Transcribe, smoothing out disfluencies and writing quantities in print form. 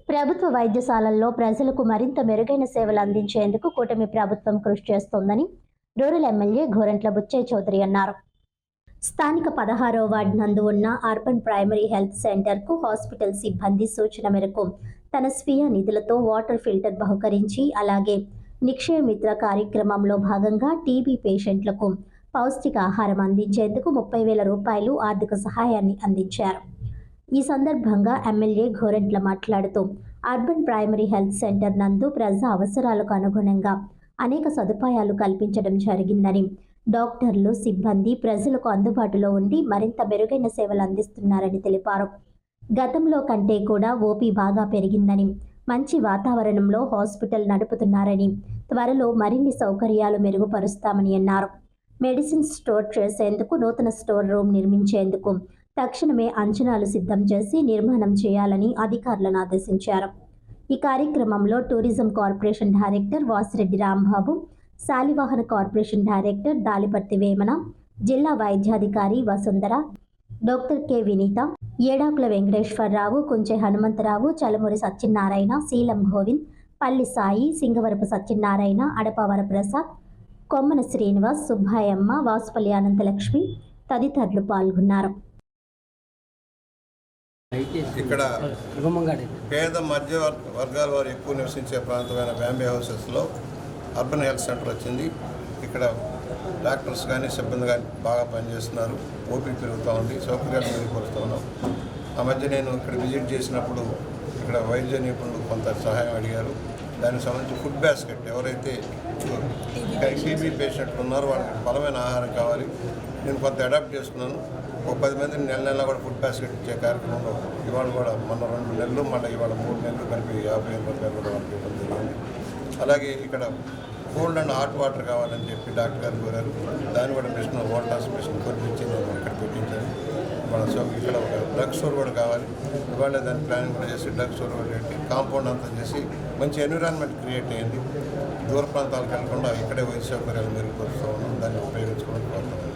ప్రభుత్వ వైద్యశాలల్లో ప్రజలకు మరింత మెరుగైన సేవలు అందించేందుకు కూటమి ప్రభుత్వం కృషి చేస్తోందని రూరల్ ఎమ్మెల్యే గోరంట్ల బుచ్చయ్య చౌదరి అన్నారు. స్థానిక 16వ వార్డు నందు ఉన్న అర్బన్ ప్రైమరీ హెల్త్ సెంటర్కు హాస్పిటల్ సిబ్బంది సూచన మేరకు తన స్వీయ నిధులతో వాటర్ ఫిల్టర్ బహుకరించి, అలాగే నిక్షయ మిత్ర కార్యక్రమంలో భాగంగా టీబీ పేషెంట్లకు పౌష్టికాహారం అందించేందుకు 30,000 రూపాయలు ఆర్థిక సహాయాన్ని అందించారు. ఈ సందర్భంగా ఎమ్మెల్యే గోరంట్ల మాట్లాడుతూ, అర్బన్ ప్రైమరీ హెల్త్ సెంటర్ నందు ప్రజా అవసరాలకు అనుగుణంగా అనేక సదుపాయాలు కల్పించడం జరిగిందని, డాక్టర్లు, సిబ్బంది ప్రజలకు అందుబాటులో ఉండి మరింత మెరుగైన సేవలు అందిస్తున్నారని తెలిపారు. గతంలో కంటే కూడా ఓపీ బాగా పెరిగిందని, మంచి వాతావరణంలో హాస్పిటల్ నడుపుతున్నారని, త్వరలో మరిన్ని సౌకర్యాలు మెరుగుపరుస్తామని అన్నారు. మెడిసిన్ స్టోర్ చేసేందుకు నూతన స్టోర్ రూమ్ నిర్మించేందుకు తక్షణమే అంచనాలు సిద్ధం చేసి నిర్మాణం చేయాలని అధికారులను ఆదేశించారు. ఈ కార్యక్రమంలో tourism corporation director Vasireddy Rambabu, Shalivahana corporation director Daliparthi Vemana, జిల్లా వైద్యాధికారి వసుంధర, డాక్టర్ కె వినీత, ఏడాకుల వెంకటేశ్వరరావు, కుంచె హనుమంతరావు, చలమూరి సత్యనారాయణ, శీలం గోవింద్, పల్లి సాయి, సింగవరపు సత్యనారాయణ, అడపవర ప్రసాద్, కొమ్మన శ్రీనివాస్, సుబ్బాయమ్మ, వాసుపల్లి అనంతలక్ష్మి తదితరులు పాల్గొన్నారు. ఇక్కడ పేద మధ్య వర్గాల వారు ఎక్కువ నివసించే ప్రాంతమైన బాంబే హౌసెస్లో అర్బన్ హెల్త్ సెంటర్ వచ్చింది. ఇక్కడ డాక్టర్స్ కానీ సిబ్బంది కానీ బాగా పనిచేస్తున్నారు. ఓపీ పెరుగుతూ ఉంది, సౌకర్యాలు మెరుగుపరుస్తూ ఉన్నాం. ఆ మధ్య నేను ఇక్కడ విజిట్ చేసినప్పుడు ఇక్కడ వైద్య నిపుణులు కొంత సహాయం అడిగారు. దానికి సంబంధించి ఫుడ్ బాస్కెట్, ఎవరైతే టీబీ పేషెంట్లు ఉన్నారో వాళ్ళకి బలమైన ఆహారం కావాలి, నేను కొంత అడాప్ట్ చేసుకున్నాను. ఒక 10 మందిని నెల కూడా ఫుడ్ బాస్కెట్ ఇచ్చే కార్యక్రమంలో ఇవాళ కూడా మొన్న 2 నెలలు, మళ్ళీ ఇవాళ 3 నెలలు కలిపి 50,000 రూపాయలు కూడా వాళ్ళకి ఇవ్వడం జరిగింది. అలాగే ఇక్కడ కోల్డ్ అండ్ హాట్ వాటర్ కావాలని చెప్పి డాక్టర్ గారు కోరారు. దాన్ని కూడా మిషన్ వోల్టాస్ మిషన్ కొనిపించి నేను ఇక్కడ పెట్టించాను. ఇక్కడ ఒక డ్రగ్ స్టోర్ కూడా కావాలి, ఇవాళ దాన్ని ప్లానింగ్ కూడా చేసి డ్రగ్ స్టోర్ కూడా పెట్టి కాంపౌండ్ అంతా చేసి మంచి ఎన్విరాన్మెంట్ క్రియేట్ అయ్యింది. దూర ప్రాంతాలకు వెళ్లకుండా ఇక్కడే వైద్య సౌకర్యాలు మెరుగుపరుస్తూ ఉన్నాం. దాన్ని ఉపయోగించుకోవడం కోరుతున్నాను.